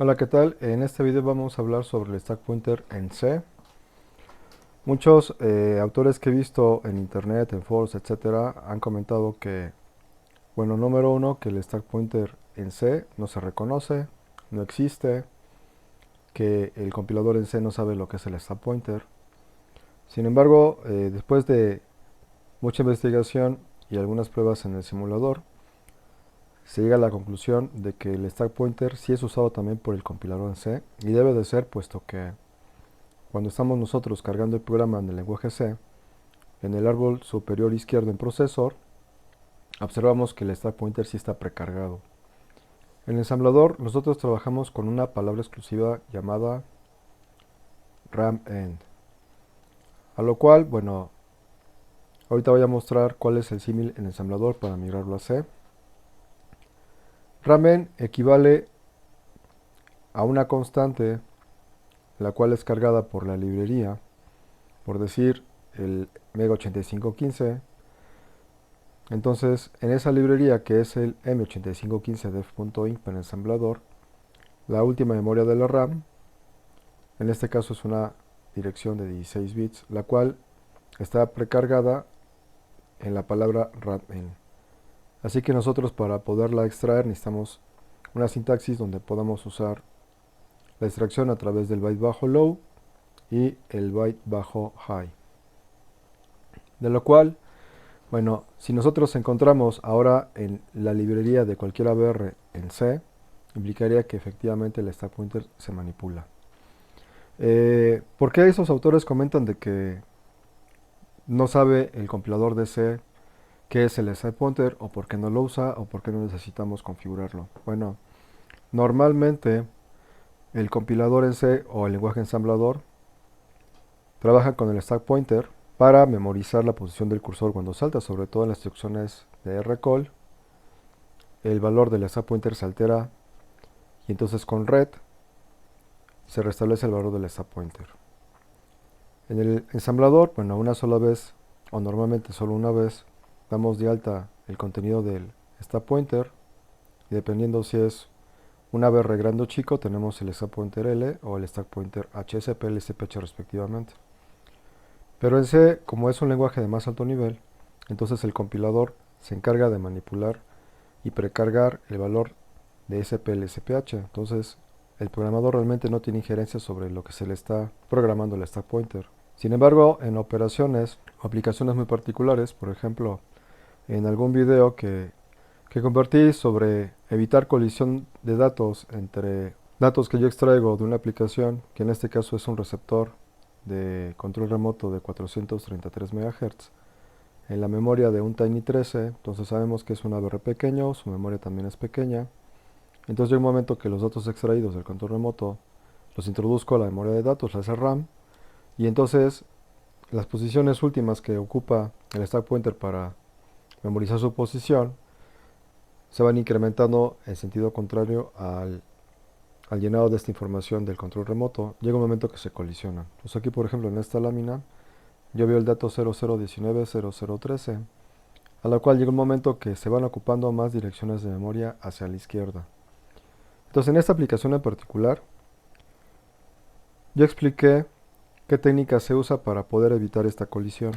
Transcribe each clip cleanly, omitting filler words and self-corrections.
Hola, ¿qué tal? En este video vamos a hablar sobre el stack pointer en C. Muchos autores que he visto en internet, en foros, etcétera, han comentado que, bueno, número uno, que el stack pointer en C no se reconoce, no existe, que el compilador en C no sabe lo que es el stack pointer. Sin embargo, después de mucha investigación y algunas pruebas en el simulador, se llega a la conclusión de que el stack pointer sí es usado también por el compilador en C y debe de ser, puesto que cuando estamos nosotros cargando el programa en el lenguaje C, en el árbol superior izquierdo en procesor, observamos que el stack pointer sí está precargado. En el ensamblador nosotros trabajamos con una palabra exclusiva llamada RAM-end. A lo cual, bueno, ahorita voy a mostrar cuál es el símil en el ensamblador para migrarlo a C. RAM-end equivale a una constante, la cual es cargada por la librería, por decir el Mega8515. Entonces, en esa librería que es el M8515def.inc para el ensamblador, la última memoria de la RAM, en este caso es una dirección de 16 bits, la cual está precargada en la palabra RAM-in. Así que nosotros para poderla extraer necesitamos una sintaxis donde podamos usar la extracción a través del byte bajo low y el byte bajo high. De lo cual, bueno, si nosotros encontramos ahora en la librería de cualquier ABR en C, implicaría que efectivamente el stack pointer se manipula. ¿Por qué esos autores comentan de que no sabe el compilador de C qué es el stack pointer, o por qué no lo usa, o por qué no necesitamos configurarlo? Bueno, normalmente el compilador en C o el lenguaje ensamblador trabaja con el stack pointer para memorizar la posición del cursor cuando salta, sobre todo en las instrucciones de recall. El valor del stack pointer se altera y entonces con ret se restablece el valor del stack pointer. En el ensamblador, bueno, una sola vez o normalmente solo una vez damos de alta el contenido del stack pointer y dependiendo si es un ABR grande o chico tenemos el stack pointer L o el stack pointer HSP, LSPH respectivamente. Pero en C, como es un lenguaje de más alto nivel, entonces el compilador se encarga de manipular y precargar el valor de SP, LSPH. Entonces el programador realmente no tiene injerencia sobre lo que se le está programando el stack pointer. Sin embargo, en operaciones o aplicaciones muy particulares, por ejemplo, en algún video que convertí sobre evitar colisión de datos entre datos que yo extraigo de una aplicación, que en este caso es un receptor de control remoto de 433 MHz, en la memoria de un Tiny 13, entonces sabemos que es un ABR pequeño, su memoria también es pequeña. Entonces llega un momento que los datos extraídos del control remoto los introduzco a la memoria de datos, la SRAM, y entonces las posiciones últimas que ocupa el stack pointer para memorizar su posición se van incrementando en sentido contrario al llenado de esta información del control remoto. Llega un momento que se colisionan. Pues aquí, por ejemplo, en esta lámina, yo veo el dato 00190013, a la cual llega un momento que se van ocupando más direcciones de memoria hacia la izquierda. Entonces, en esta aplicación en particular, yo expliqué qué técnica se usa para poder evitar esta colisión.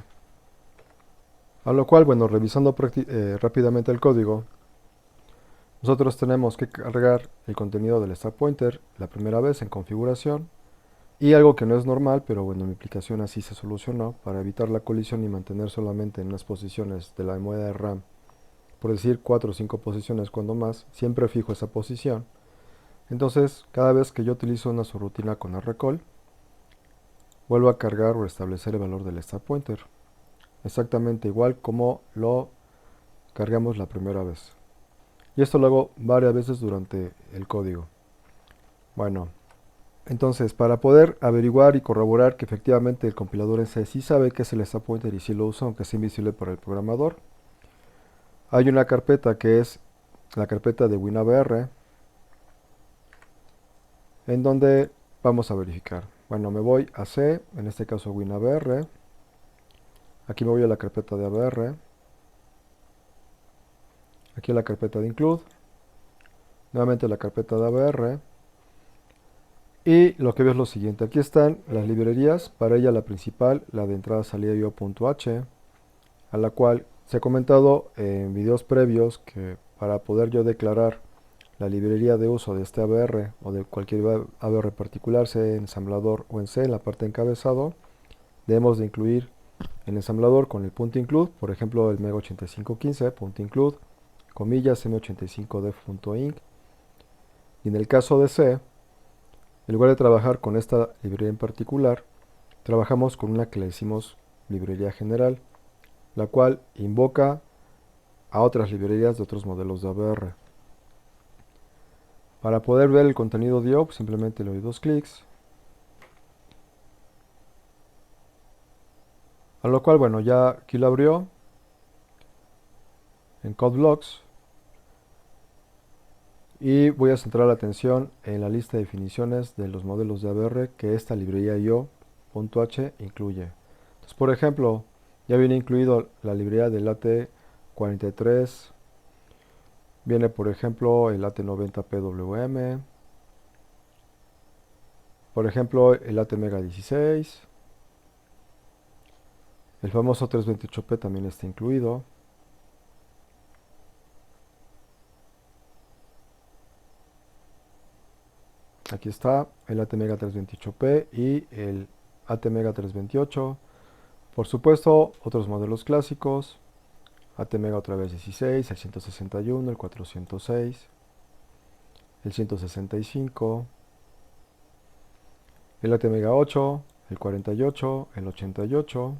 A lo cual, bueno, revisando rápidamente el código, nosotros tenemos que cargar el contenido del stack pointer la primera vez en configuración, y algo que no es normal, pero bueno, en mi aplicación así se solucionó, para evitar la colisión y mantener solamente en unas posiciones de la memoria de RAM, por decir 4 o 5 posiciones cuando más, siempre fijo esa posición. Entonces, cada vez que yo utilizo una subrutina con recall, vuelvo a cargar o restablecer el valor del stack pointer, exactamente igual como lo cargamos la primera vez. Y esto lo hago varias veces durante el código. Bueno, entonces para poder averiguar y corroborar que efectivamente el compilador en C sí sabe que es el stack pointer y sí lo usa, aunque sea invisible para el programador, hay una carpeta que es la carpeta de WinABR, en donde vamos a verificar. Bueno, me voy a C, en este caso WinABR, aquí me voy a la carpeta de ABR, aquí a la carpeta de include, nuevamente la carpeta de ABR, Y lo que veo es lo siguiente. Aquí están las librerías. Para ella la principal, la de entrada salida io.h, a la cual se ha comentado en videos previos que para poder yo declarar la librería de uso de este ABR o de cualquier ABR particular, sea en ensamblador o en C, en la parte de encabezado, debemos de incluir el ensamblador con el punto include, por ejemplo el mega8515, punto include, comillas m85def.inc. Y en el caso de C, en lugar de trabajar con esta librería en particular, trabajamos con una que le decimos librería general, la cual invoca a otras librerías de otros modelos de ABR. Para poder ver el contenido de IO, simplemente le doy dos clics. A lo cual, bueno, ya aquí lo abrió en CodeBlocks. Y voy a centrar la atención en la lista de definiciones de los modelos de ABR que esta librería io.h incluye. Entonces, por ejemplo, ya viene incluido la librería del AT43. Viene, por ejemplo, el AT90PWM. Por ejemplo, el ATmega16. El famoso 328p también está incluido. Aquí está el ATmega 328p y el ATmega 328. Por supuesto, otros modelos clásicos. ATmega otra vez 16, el 161, el 406, el 165, el ATmega 8, el 48, el 88,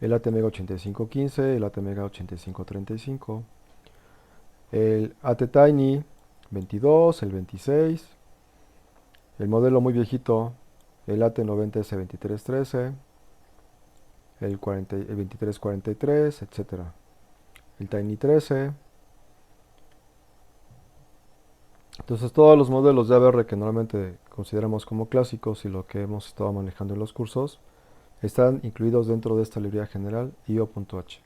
el ATmega 8515, el ATmega 8535, el ATtiny 22, el 26, el modelo muy viejito, el AT90S2313, el 2343, etc. El Tiny 13. Entonces todos los modelos de ABR que normalmente consideramos como clásicos y lo que hemos estado manejando en los cursos están incluidos dentro de esta librería general io.h.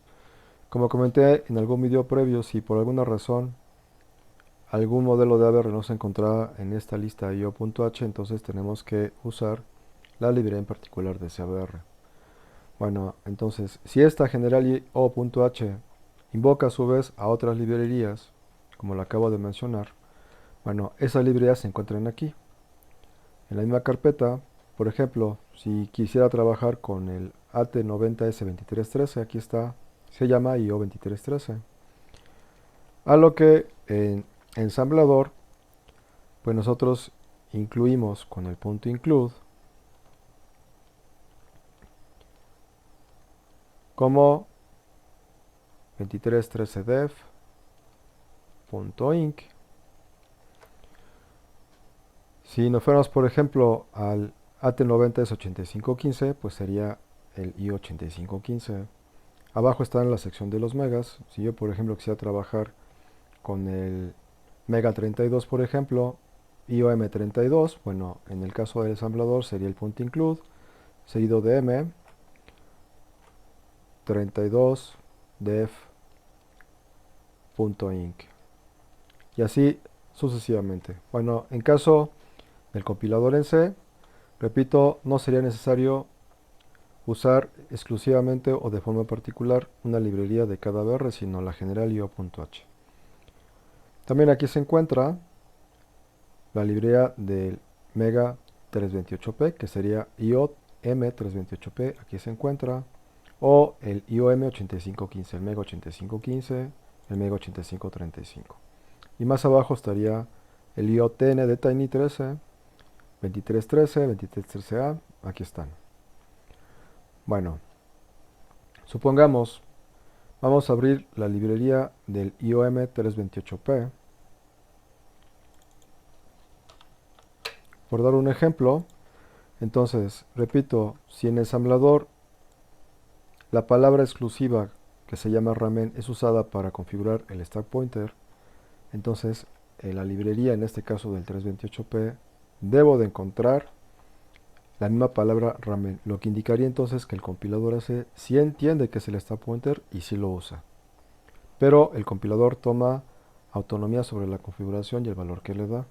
Como comenté en algún video previo, si por alguna razón algún modelo de ABR no se encontraba en esta lista io.h, entonces tenemos que usar la librería en particular de ese ABR. Bueno, entonces si esta general io.h invoca a su vez a otras librerías, como lo acabo de mencionar, bueno, esas librerías se encuentran aquí. En la misma carpeta, por ejemplo, si quisiera trabajar con el AT90S2313, aquí está, se llama IO2313. A lo que en ensamblador, pues nosotros incluimos con el punto include como 2313def.inc. Si nos fuéramos, por ejemplo, al AT90S8515, pues sería el I8515. Abajo está en la sección de los megas. Si yo, por ejemplo, quisiera trabajar con el Mega 32, por ejemplo, IOM32, bueno, en el caso del ensamblador sería el punto include, seguido de M, 32 def.inc. Y así sucesivamente. Bueno, en caso del compilador en C, repito, no sería necesario usar exclusivamente o de forma particular una librería de cada ABR, sino la general io.h. También aquí se encuentra la librería del Mega 328p, que sería IOM328p, aquí se encuentra, o el IOM8515, el Mega 8515, el Mega 8535. Y más abajo estaría el IOTN de Tiny 13, 2313, 2313A, aquí están. Bueno, supongamos, vamos a abrir la librería del IOM328p. Por dar un ejemplo, entonces, repito, si en ensamblador la palabra exclusiva que se llama ramen es usada para configurar el stack pointer, entonces en la librería, en este caso del 328p, debo de encontrar la misma palabra ramen, lo que indicaría entonces que el compilador hace, sí entiende que es el stack pointer y sí lo usa. Pero el compilador toma autonomía sobre la configuración y el valor que le da.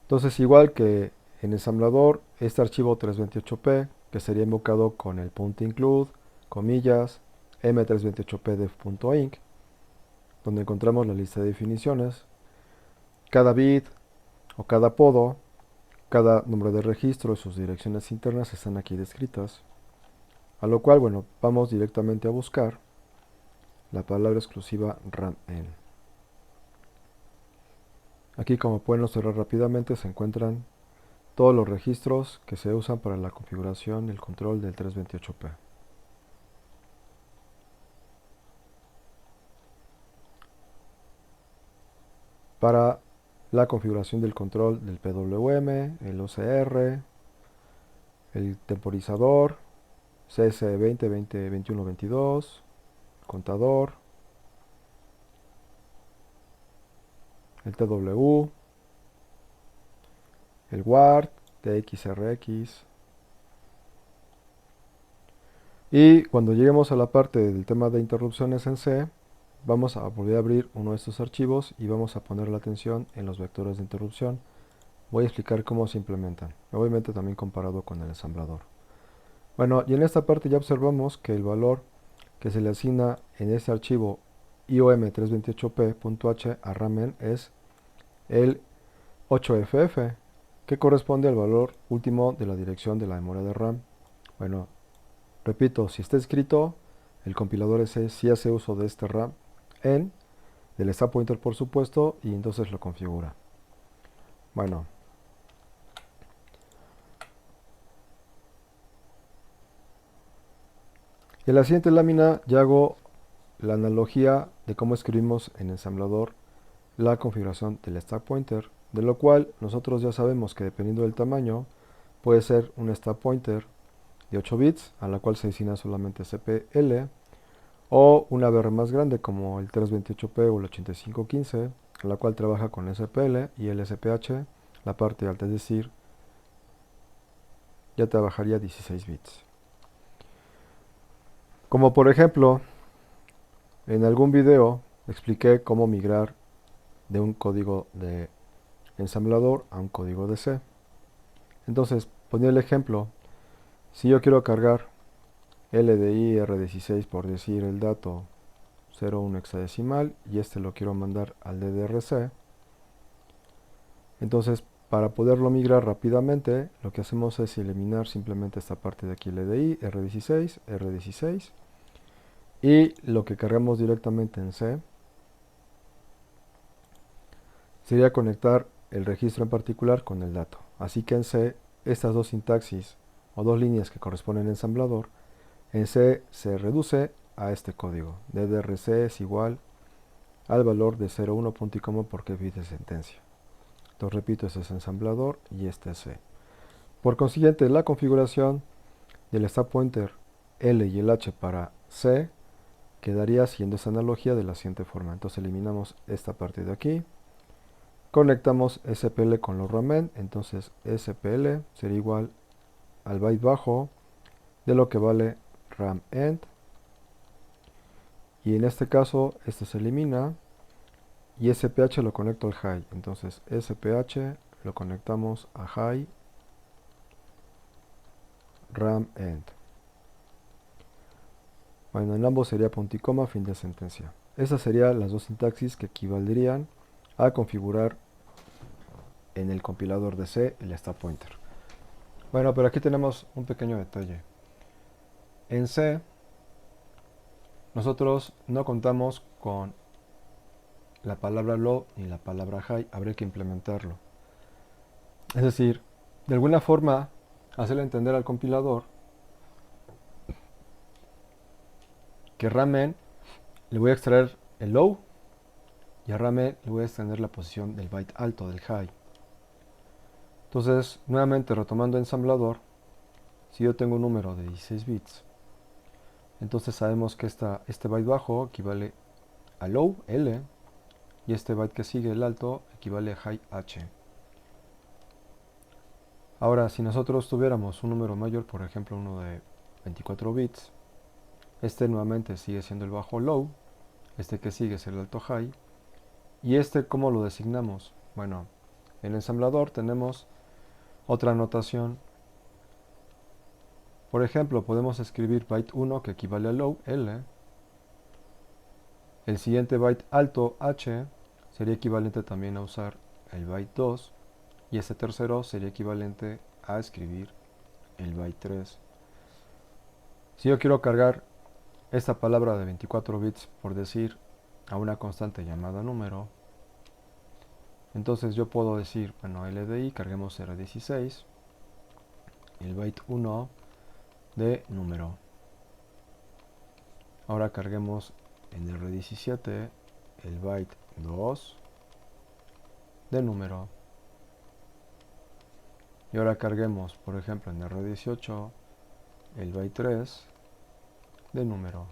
Entonces, igual que en ensamblador, este archivo 328p, que sería invocado con el .include, comillas, m328p.def.inc, donde encontramos la lista de definiciones, cada bit o cada podo, cada número de registro y sus direcciones internas están aquí descritas. A lo cual, bueno, vamos directamente a buscar la palabra exclusiva RAM-N. Aquí, como pueden observar rápidamente, se encuentran todos los registros que se usan para la configuración y el control del 328p. Para la configuración del control del PWM, el OCR, el temporizador, CS20, 20, 21, 22, contador, el TW, el WART, TXRX. Y cuando lleguemos a la parte del tema de interrupciones en C, vamos a volver a abrir uno de estos archivos y vamos a poner la atención en los vectores de interrupción. Voy a explicar cómo se implementan, obviamente también comparado con el ensamblador. Bueno, y en esta parte ya observamos que el valor que se le asigna en este archivo iom328p.h a RAM es el 8ff, que corresponde al valor último de la dirección de la memoria de RAM. Bueno, repito, si está escrito, el compilador ese sí hace uso de este RAM en, del stack pointer por supuesto, y entonces lo configura. Bueno, en la siguiente lámina ya hago la analogía de cómo escribimos en ensamblador la configuración del stack pointer, de lo cual nosotros ya sabemos que dependiendo del tamaño puede ser un stack pointer de 8 bits a la cual se asigna solamente CPL, o una BR más grande como el 328p o el 8515 a la cual trabaja con SPL y el SPH, la parte alta, es decir, ya trabajaría 16 bits. Como por ejemplo, en algún video expliqué cómo migrar de un código de ensamblador a un código de C. Entonces, ponía el ejemplo, si yo quiero cargar LDI R16 por decir el dato 01 hexadecimal y este lo quiero mandar al DDRC, entonces para poderlo migrar rápidamente lo que hacemos es eliminar simplemente esta parte de aquí LDI R16, R16 y lo que cargamos directamente en C sería conectar el registro en particular con el dato. Así que en C, estas dos sintaxis o dos líneas que corresponden al ensamblador, en C se reduce a este código. DDRC es igual al valor de 01 punto y coma porque es bit de sentencia. Entonces repito, este es ensamblador y este es C. Por consiguiente, la configuración del stack pointer L y el H para C quedaría haciendo esa analogía de la siguiente forma. Entonces eliminamos esta parte de aquí. Conectamos SPL con los RAM-N, entonces SPL sería igual al byte bajo de lo que vale RAM-End. Y en este caso, esto se elimina y SPH lo conecto al high. Entonces SPH lo conectamos a high RAM-End. Bueno, en ambos sería punto y coma, fin de sentencia. Esas serían las dos sintaxis que equivaldrían a configurar en el compilador de C el stack pointer. Bueno, pero aquí tenemos un pequeño detalle. En C nosotros no contamos con la palabra low ni la palabra high, habría que implementarlo. Es decir, de alguna forma hacerle entender al compilador que RAM-N le voy a extraer el low y a RAM-N le voy a extender la posición del byte alto, del high. Entonces, nuevamente retomando ensamblador, si yo tengo un número de 16 bits, entonces sabemos que este byte bajo equivale a low, L, y este byte que sigue, el alto, equivale a high, H. Ahora, si nosotros tuviéramos un número mayor, por ejemplo uno de 24 bits, este nuevamente sigue siendo el bajo low, este que sigue es el alto high, y este ¿cómo lo designamos? Bueno, En el ensamblador tenemos otra notación. Por ejemplo, podemos escribir byte 1 que equivale a low, L. El siguiente byte alto, H, sería equivalente también a usar el byte 2. Y este tercero sería equivalente a escribir el byte 3. Si yo quiero cargar esta palabra de 24 bits, por decir, a una constante llamada número, entonces yo puedo decir, bueno, LDI, carguemos R16, el byte 1 de número. Ahora carguemos en R17 el byte 2 de número. Y ahora carguemos, por ejemplo, en R18 el byte 3 de número.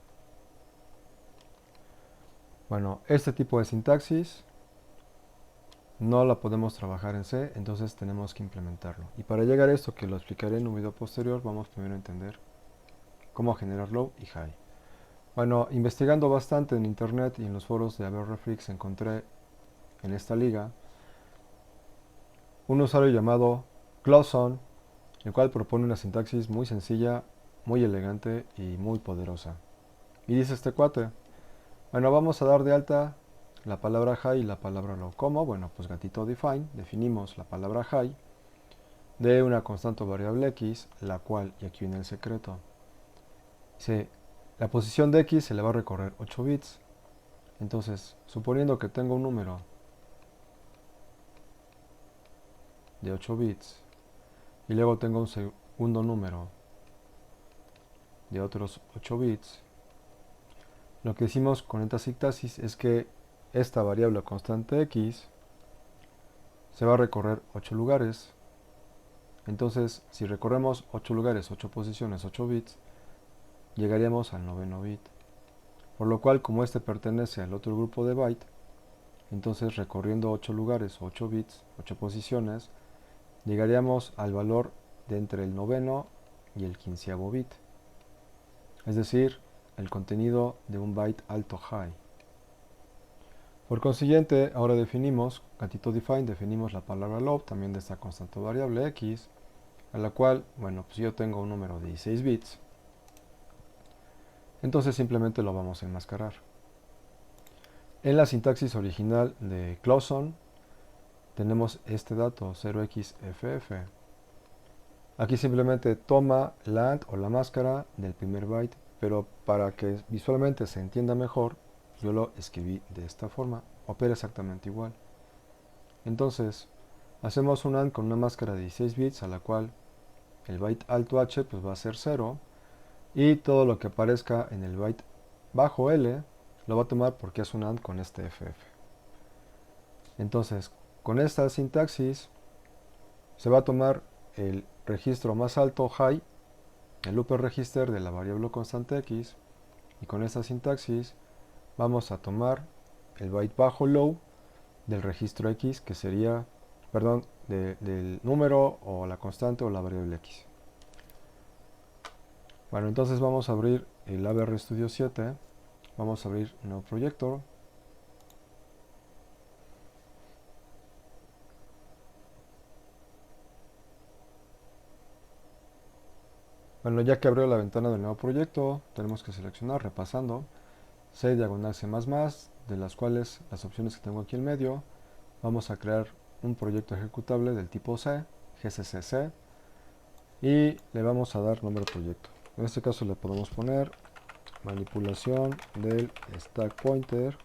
Bueno, este tipo de sintaxis no la podemos trabajar en C, entonces tenemos que implementarlo. Y para llegar a esto, que lo explicaré en un video posterior, vamos primero a entender cómo generar low y high. Bueno, investigando bastante en internet y en los foros de Aberreflix encontré en esta liga un usuario llamado Clauson, el cual propone una sintaxis muy sencilla, muy elegante y muy poderosa. Y dice este cuate, bueno, vamos a dar de alta la palabra high y la palabra low. ¿Cómo? Bueno, pues gatito define, definimos la palabra high de una constante variable x, la cual, y aquí viene el secreto, dice, la posición de x se le va a recorrer 8 bits. Entonces, suponiendo que tengo un número de 8 bits y luego tengo un segundo número de otros 8 bits, lo que hicimos con esta sintaxis es que esta variable constante x se va a recorrer 8 lugares. Entonces, si recorremos 8 lugares, 8 posiciones, 8 bits, llegaríamos al noveno bit. Por lo cual, como este pertenece al otro grupo de byte, entonces recorriendo 8 lugares, 8 bits, 8 posiciones, llegaríamos al valor de entre el noveno y el quinceavo bit. Es decir, el contenido de un byte alto high. Por consiguiente, ahora definimos, gatito define, definimos la palabra low, también de esta constante variable x, a la cual, bueno, pues yo tengo un número de 16 bits, entonces simplemente lo vamos a enmascarar. En la sintaxis original de Clauson tenemos este dato 0xff. Aquí simplemente toma la AND o la máscara del primer byte, pero para que visualmente se entienda mejor, yo lo escribí de esta forma, opera exactamente igual. Entonces, hacemos un AND con una máscara de 16 bits a la cual el byte alto h pues va a ser 0 y todo lo que aparezca en el byte bajo L lo va a tomar porque es un AND con este FF. Entonces, con esta sintaxis se va a tomar el registro más alto high, el upper register de la variable constante x, y con esta sintaxis vamos a tomar el byte bajo low del registro x, que sería, perdón, del número o la constante o la variable x. Bueno, entonces vamos a abrir el ABR Studio 7, vamos a abrir un nuevo proyecto. Bueno, ya que abrió la ventana del nuevo proyecto, tenemos que seleccionar, repasando, C diagonal C++, de las cuales las opciones que tengo aquí en medio, vamos a crear un proyecto ejecutable del tipo C, gccc, y le vamos a dar nombre al proyecto. En este caso le podemos poner manipulación del stack pointer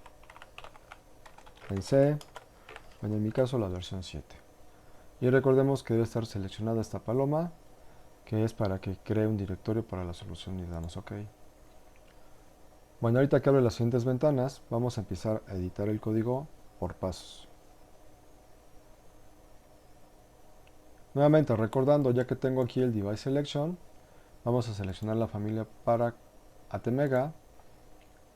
en C, bueno, en mi caso la versión 7. Y recordemos que debe estar seleccionada esta paloma, que es para que cree un directorio para la solución, y damos OK. Bueno, ahorita que abre las siguientes ventanas, vamos a empezar a editar el código por pasos. Nuevamente, recordando, ya que tengo aquí el Device Selection, vamos a seleccionar la familia para ATmega,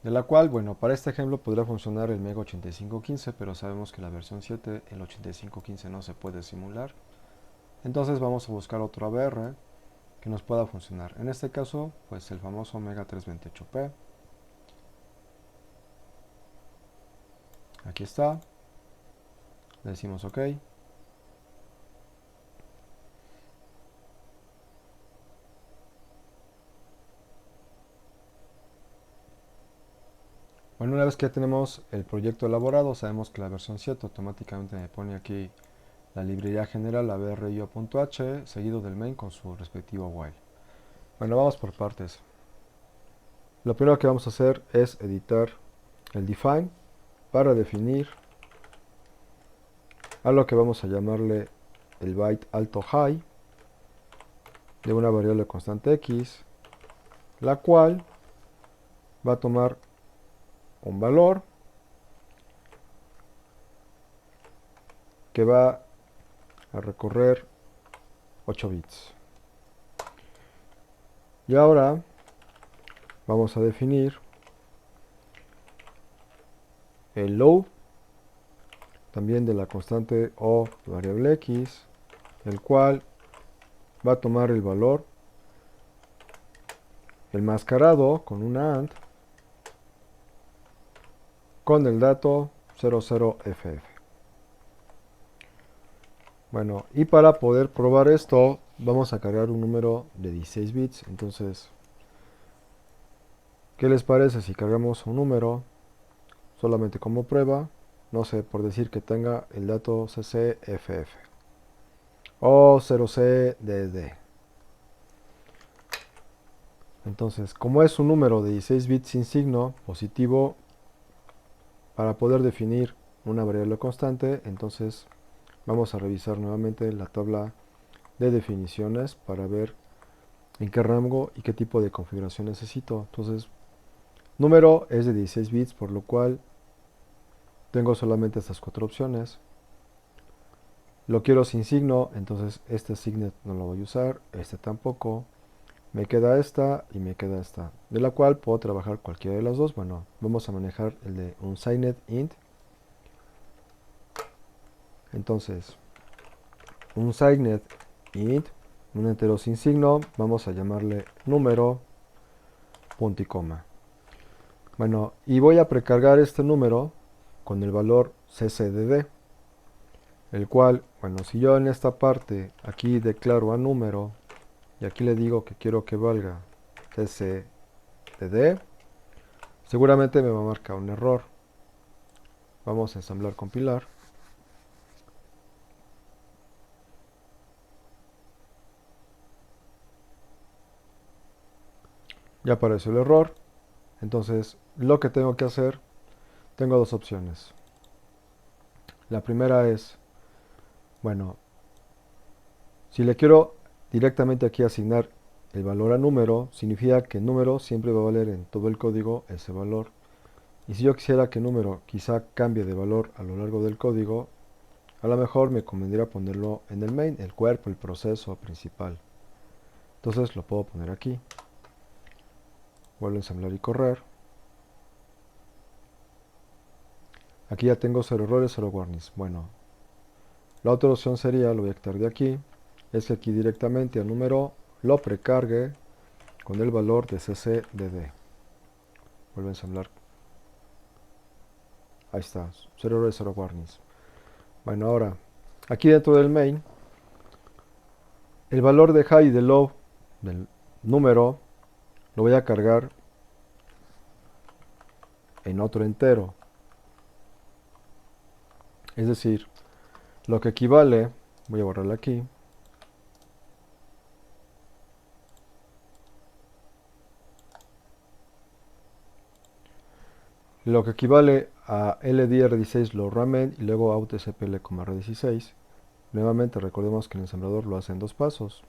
de la cual, bueno, para este ejemplo podría funcionar el Mega 8515, pero sabemos que la versión 7, el 8515 no se puede simular. Entonces vamos a buscar otro ABR que nos pueda funcionar. En este caso, pues el famoso Mega 328p. Aquí está. Le decimos OK. Una vez que ya tenemos el proyecto elaborado, sabemos que la versión 7 automáticamente me pone aquí la librería general abrio.h seguido del main con su respectivo while. Bueno, vamos por partes. Lo primero que vamos a hacer es editar el define para definir a lo que vamos a llamarle el byte alto high de una variable constante x, la cual va a tomar un valor que va a recorrer 8 bits. Y ahora vamos a definir el load también de la constante o variable x, el cual va a tomar el valor enmascarado con una AND con el dato 00FF. Bueno, y para poder probar esto, vamos a cargar un número de 16 bits. Entonces, ¿qué les parece si cargamos un número solamente como prueba? No sé, por decir que tenga el dato CCFF o 0CDD. Entonces, como es un número de 16 bits sin signo positivo, para poder definir una variable constante, entonces vamos a revisar nuevamente la tabla de definiciones para ver en qué rango y qué tipo de configuración necesito. Entonces, número es de 16 bits, por lo cual tengo solamente estas cuatro opciones. Lo quiero sin signo, entonces este signet no lo voy a usar, este tampoco. Me queda esta y me queda esta, de la cual puedo trabajar cualquiera de las dos. Bueno, vamos a manejar el de un signet int. Entonces, un signet int, un entero sin signo, vamos a llamarle número, punto y coma. Bueno, y voy a precargar este número con el valor ccdd, el cual, bueno, si yo en esta parte aquí declaro a número y aquí le digo que quiero que valga ccdd, seguramente me va a marcar un error. Vamos a ensamblar, compilar. Ya apareció el error. Entonces, lo que tengo que hacer, tengo dos opciones. La primera es, bueno, si le quiero directamente aquí asignar el valor a número, significa que número siempre va a valer en todo el código ese valor. Y si yo quisiera que número quizá cambie de valor a lo largo del código, a lo mejor me convendría ponerlo en el main, el cuerpo, el proceso principal. Entonces lo puedo poner aquí. Vuelvo a ensamblar y correr. Aquí ya tengo 0 errores, 0 warnings. Bueno, la otra opción sería, lo voy a quitar de aquí, es que aquí directamente al número lo precargue con el valor de ccdd. Vuelvo a ensamblar. Ahí está, 0 errores, 0 warnings. Bueno, ahora, aquí dentro del main, el valor de high y de low del número lo voy a cargar en otro entero. Es decir, lo que equivale, voy a borrarlo aquí, lo que equivale a LDR16 low ramen y luego outspl, R16. Nuevamente recordemos que el ensamblador lo hace en dos pasos.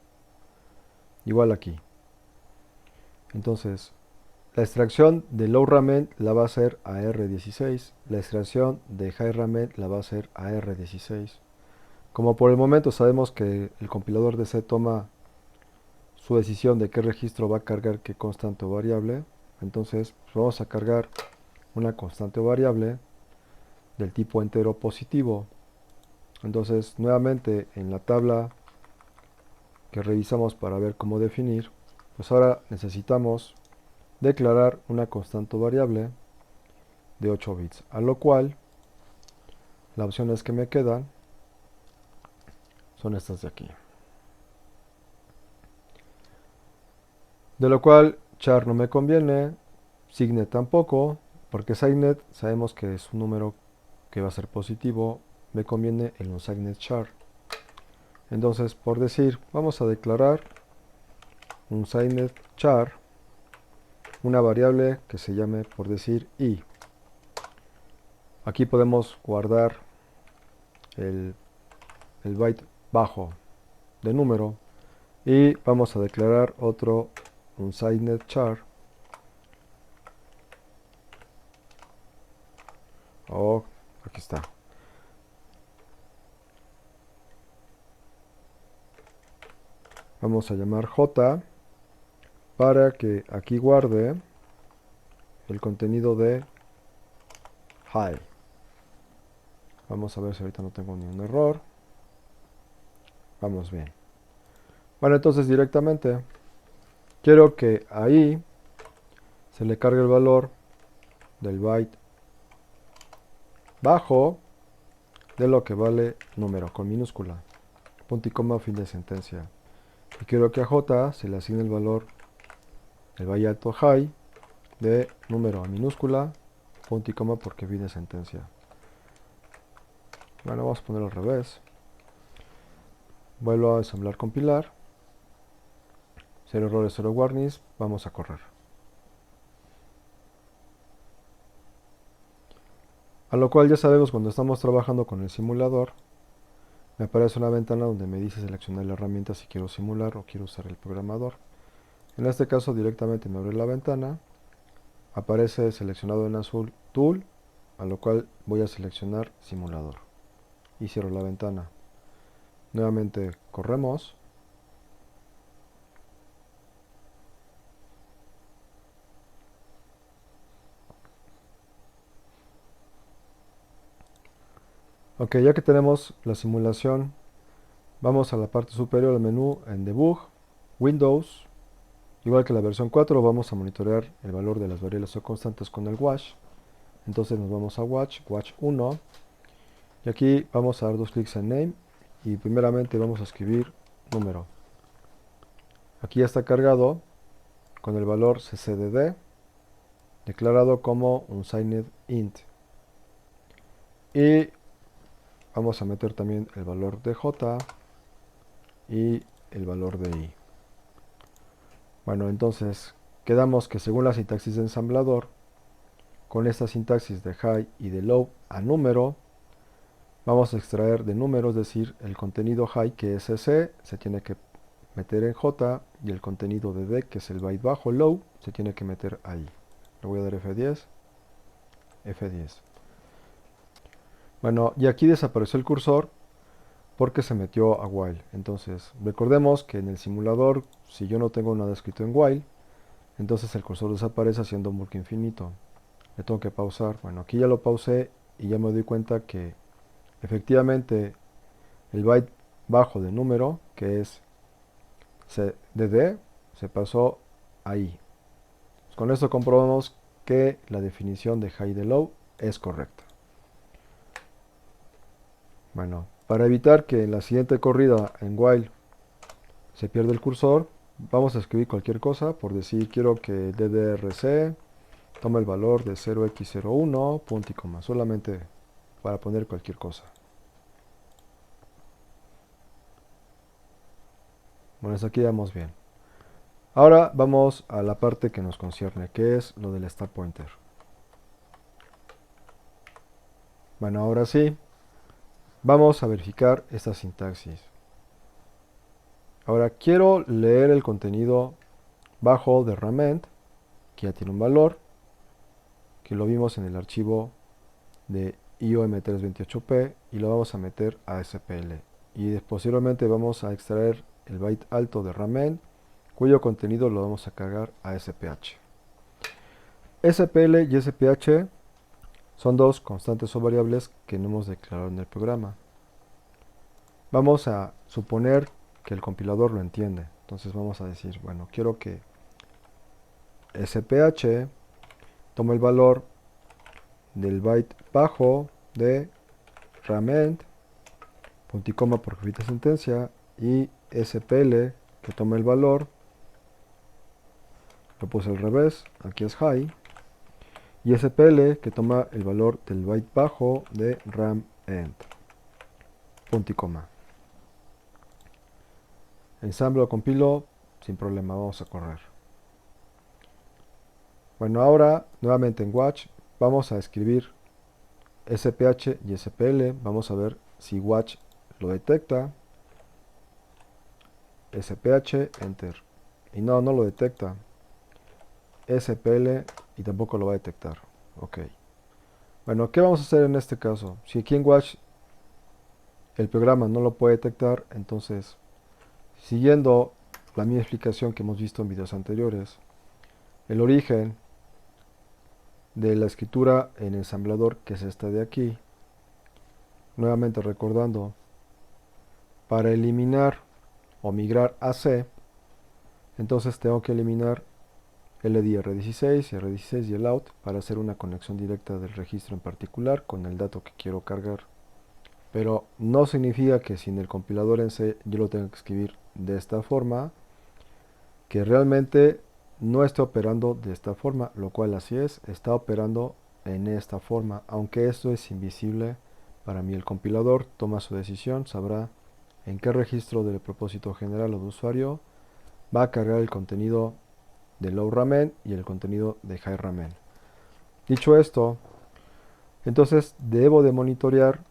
Igual aquí. Entonces, la extracción de low ramen la va a hacer a R16. La extracción de high ramen la va a hacer a R16. Como por el momento sabemos que el compilador de C toma su decisión de qué registro va a cargar qué constante o variable, entonces pues vamos a cargar una constante o variable del tipo entero positivo. Entonces, nuevamente en la tabla que revisamos para ver cómo definir, pues ahora necesitamos declarar una constante o variable de 8 bits, a lo cual las opciones que me quedan son estas de aquí. De lo cual char no me conviene, signet tampoco, porque SciNet sabemos que es un número que va a ser positivo, me conviene el unSciNet char. Entonces, por decir, vamos a declarar un SciNet char, una variable que se llame, por decir, i. Aquí podemos guardar el byte bajo de número y vamos a declarar otro unSciNet char. Aquí está. Vamos a llamar j para que aquí guarde el contenido de hi. Vamos a ver si ahorita no tengo ningún error. Vamos bien. Bueno, entonces directamente quiero que ahí se le cargue el valor del byte bajo de lo que vale número con minúscula. Punto y coma, fin de sentencia. Y quiero que a j se le asigne el valor del byte alto high de número a minúscula, punto y coma porque fin de sentencia. Bueno, vamos a ponerlo al revés. Vuelvo a ensamblar, compilar. 0 errores, 0 warnings. Vamos a correr. A lo cual ya sabemos, cuando estamos trabajando con el simulador, me aparece una ventana donde me dice seleccionar la herramienta si quiero simular o quiero usar el programador. En este caso directamente me abre la ventana, aparece seleccionado en azul Tool, a lo cual voy a seleccionar simulador y cierro la ventana. Nuevamente corremos. Ok, ya que tenemos la simulación, vamos a la parte superior del menú en Debug, Windows. Igual que la versión 4, vamos a monitorear el valor de las variables o constantes con el watch. Entonces nos vamos a watch 1. Y aquí vamos a dar dos clics en name. Y primeramente vamos a escribir número. Aquí ya está cargado con el valor ccdd, declarado como unSigned int. Y vamos a meter también el valor de j y el valor de i. Bueno, entonces quedamos que según la sintaxis de ensamblador, con esta sintaxis de high y de low a número, vamos a extraer de número, es decir, el contenido high, que es c, se tiene que meter en j, y el contenido de d, que es el byte bajo low, se tiene que meter ahí. Le voy a dar F10, F10. Bueno, y aquí desapareció el cursor porque se metió a while. Entonces, recordemos que en el simulador, si yo no tengo nada escrito en while, entonces el cursor desaparece haciendo un bucle infinito. Le tengo que pausar. Bueno, aquí ya lo pausé y ya me doy cuenta que efectivamente el byte bajo de número, que es dd, se pasó ahí. Con esto comprobamos que la definición de high y de low es correcta. Bueno, para evitar que en la siguiente corrida en while se pierda el cursor, vamos a escribir cualquier cosa. Por decir, quiero que ddrc tome el valor de 0x01, punto y coma, solamente para poner cualquier cosa. Bueno, hasta aquí vamos bien. Ahora vamos a la parte que nos concierne, que es lo del start pointer. Bueno, ahora sí, vamos a verificar esta sintaxis. Ahora quiero leer el contenido bajo de Rament, que ya tiene un valor, que lo vimos en el archivo de IOM328P, y lo vamos a meter a SPL. Y posteriormente vamos a extraer el byte alto de Rament, cuyo contenido lo vamos a cargar a SPH. SPL y SPH son dos constantes o variables que no hemos declarado en el programa. Vamos a suponer que el compilador lo entiende. Entonces vamos a decir, bueno, quiero que SPH tome el valor del byte bajo de Rament, punto y coma por fin de sentencia, y SPL que tome el valor, lo puse al revés, aquí es high, y SPL que toma el valor del byte bajo de RAM end. Punto y coma. Ensamblo o compilo sin problema, vamos a correr. Bueno, ahora nuevamente en Watch vamos a escribir SPH y SPL. Vamos a ver si Watch lo detecta. SPH, enter. Y no lo detecta. SPL y tampoco lo va a detectar. Ok. Bueno, ¿qué vamos a hacer en este caso? Si aquí en Watch el programa no lo puede detectar, entonces, siguiendo la misma explicación que hemos visto en videos anteriores, el origen de la escritura en ensamblador, que es esta de aquí, nuevamente recordando, para eliminar o migrar a C, entonces tengo que eliminar LD R16 y R16 y el out para hacer una conexión directa del registro en particular con el dato que quiero cargar. Pero no significa que sin el compilador en C yo lo tenga que escribir de esta forma, que realmente no está operando de esta forma, lo cual así es, está operando en esta forma, aunque esto es invisible para mí. El compilador toma su decisión, sabrá en qué registro del propósito general o de usuario va a cargar el contenido de low ramen y el contenido de high ramen. Dicho esto, entonces debo de monitorear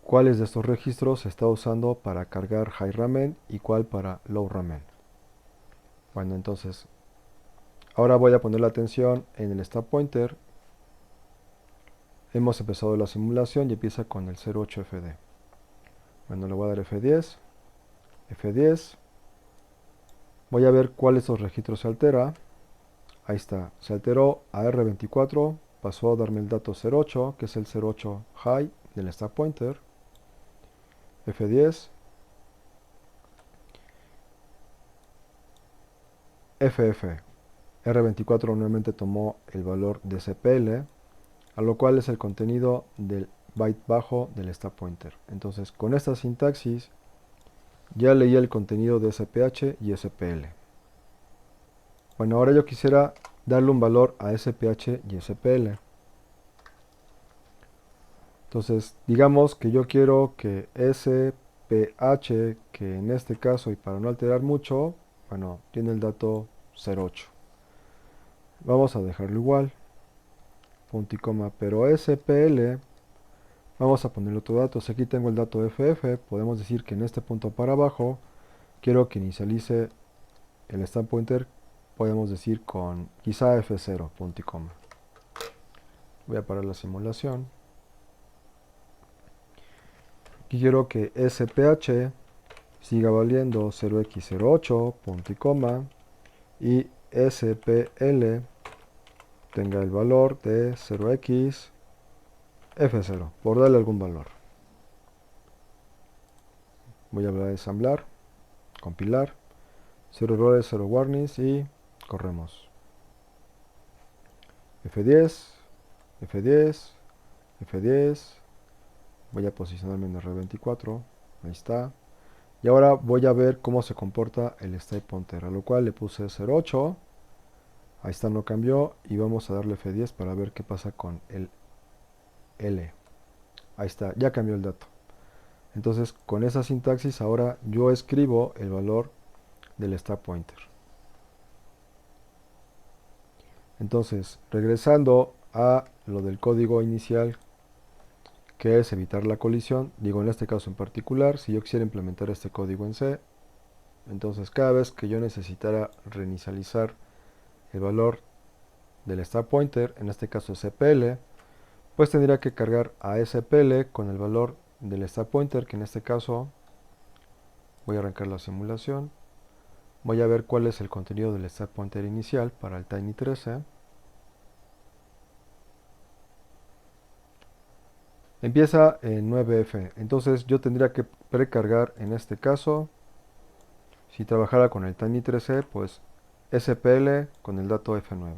cuáles de estos registros se está usando para cargar high ramen y cuál para low ramen. Bueno, entonces ahora voy a poner la atención en el stack pointer. Hemos empezado la simulación y empieza con el 08FD. Bueno, le voy a dar F10, F10. Voy a ver cuál de estos registros se altera. Ahí está, se alteró a R24, pasó a darme el dato 08, que es el 08 high del stack pointer. F10, FF. R24 nuevamente tomó el valor de CPL, a lo cual es el contenido del byte bajo del stack pointer. Entonces, con esta sintaxis ya leí el contenido de SPH y SPL. Bueno, ahora yo quisiera darle un valor a SPH y SPL. Entonces, digamos que yo quiero que SPH, que en este caso y para no alterar mucho, bueno, tiene el dato 08. Vamos a dejarlo igual, punto y coma, pero SPL, vamos a ponerle otro dato. Si aquí tengo el dato FF, podemos decir que en este punto para abajo quiero que inicialice el stack pointer, podemos decir con quizá F0, punto y coma. Voy a parar la simulación. Aquí quiero que SPH siga valiendo 0x08, punto y coma, y SPL tenga el valor de 0x F0, por darle algún valor. Voy a hablar de ensamblar, compilar, 0 errores, 0 warnings y corremos. F10, F10, F10, voy a posicionarme en R24, ahí está. Y ahora voy a ver cómo se comporta el stack pointer, a lo cual le puse 08. Ahí está, no cambió. Y vamos a darle F10 para ver qué pasa con el L. Ahí está, ya cambió el dato. Entonces, con esa sintaxis, ahora yo escribo el valor del stack pointer. Entonces, regresando a lo del código inicial, que es evitar la colisión, digo en este caso en particular, si yo quisiera implementar este código en C, entonces cada vez que yo necesitara reinicializar el valor del stack pointer, en este caso SPL, pues tendría que cargar a SPL con el valor del stack pointer, que en este caso voy a arrancar la simulación, voy a ver cuál es el contenido del stack pointer inicial para el Tiny13. Empieza en 9F, entonces yo tendría que precargar en este caso, si trabajara con el Tiny13, pues SPL con el dato F9.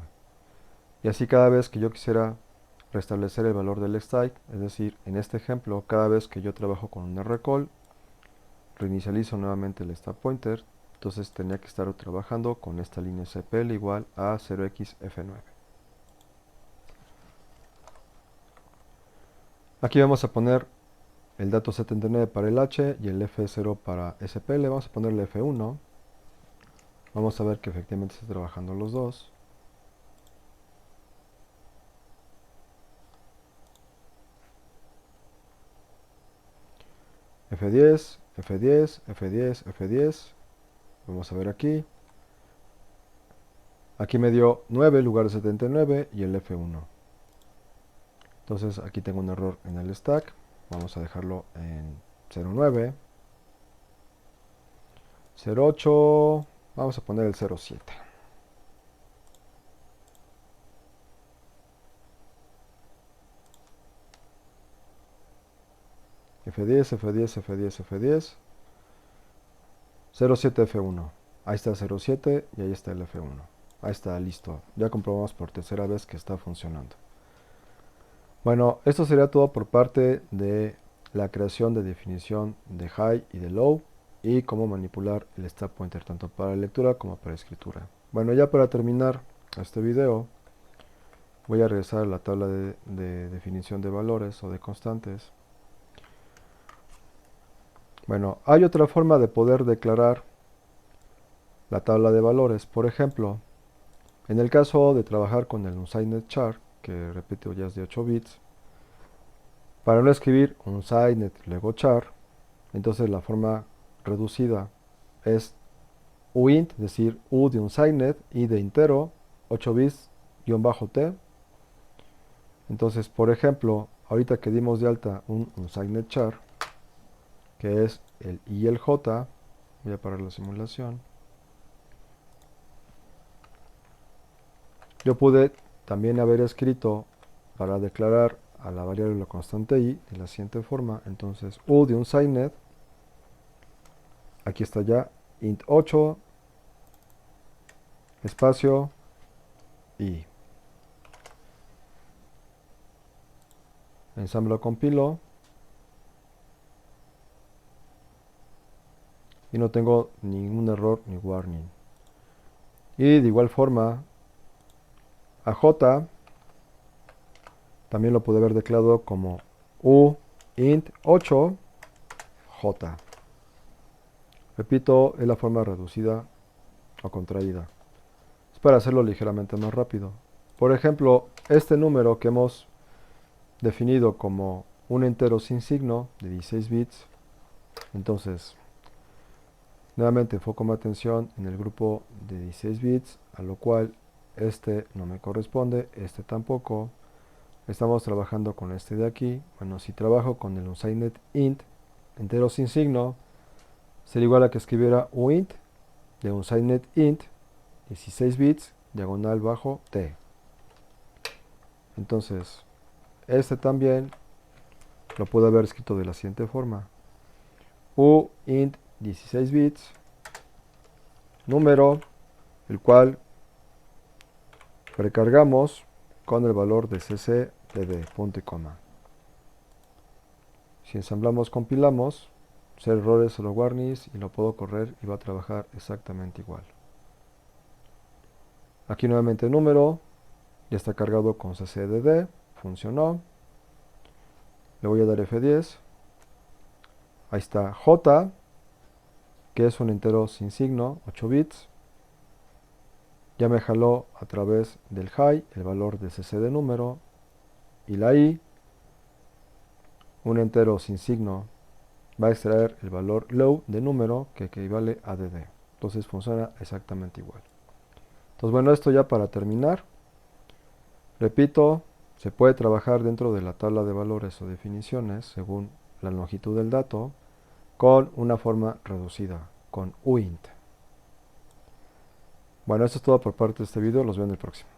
Y así cada vez que yo quisiera restablecer el valor del stack, es decir, en este ejemplo, cada vez que yo trabajo con un recall, reinicializo nuevamente el stack pointer, entonces tenía que estar trabajando con esta línea SPL igual a 0xF9. Aquí vamos a poner el dato 79 para el H y el F0 para SP. Le vamos a poner el F1. Vamos a ver que efectivamente está trabajando los dos. F10, F10, F10, F10. Vamos a ver aquí. Aquí me dio 9 en lugar de 79 y el F1. Entonces aquí tengo un error en el stack. Vamos a dejarlo en 09. 08. Vamos a poner el 07. F10, F10, F10, F10. 07, F1. Ahí está el 07 y ahí está el F1. Ahí está, listo. Ya comprobamos por tercera vez que está funcionando. Bueno, esto sería todo por parte de la creación de definición de high y de low y cómo manipular el stack pointer tanto para lectura como para escritura. Bueno, ya para terminar este video voy a regresar a la tabla de definición de valores o de constantes. Bueno, hay otra forma de poder declarar la tabla de valores. Por ejemplo, en el caso de trabajar con el unsigned char, que repito ya es de 8 bits, para no escribir unsigned luego char, entonces la forma reducida es uint, es decir, u de unsigned y de entero, 8 bits guión bajo t. Entonces, por ejemplo, ahorita que dimos de alta un unsigned char, que es el I y el J, voy a parar la simulación. Yo pude también haber escrito para declarar a la variable la constante I de la siguiente forma. Entonces, u de unsigned, aquí está ya, int 8, espacio, I. Ensamblo, compilo. Y no tengo ningún error ni warning. Y de igual forma, a J también lo pude haber declarado como u int 8 J. Repito, es la forma reducida o contraída. Es para hacerlo ligeramente más rápido. Por ejemplo, este número que hemos definido como un entero sin signo de 16 bits. Entonces, nuevamente enfoco mi atención en el grupo de 16 bits, a lo cual este no me corresponde, este tampoco. Estamos trabajando con este de aquí. Bueno, si trabajo con el unsigned int, entero sin signo, sería igual a que escribiera uint de unsigned int, 16 bits, diagonal bajo t. Entonces, este también lo puedo haber escrito de la siguiente forma. U int 16 bits, número, el cual precargamos con el valor de cc de punto y coma. Si ensamblamos, compilamos, ser errores solo warnings y lo puedo correr y va a trabajar exactamente igual. Aquí nuevamente número, ya está cargado con ccdd, funcionó. Le voy a dar F10. Ahí está J, que es un entero sin signo, 8 bits. Ya me jaló a través del high el valor de cc de número y la I, un entero sin signo, va a extraer el valor low de número que equivale a dd. Entonces funciona exactamente igual. Entonces bueno, esto ya para terminar. Repito, se puede trabajar dentro de la tabla de valores o definiciones según la longitud del dato con una forma reducida, con uint. Bueno, esto es todo por parte de este video, los veo en el próximo.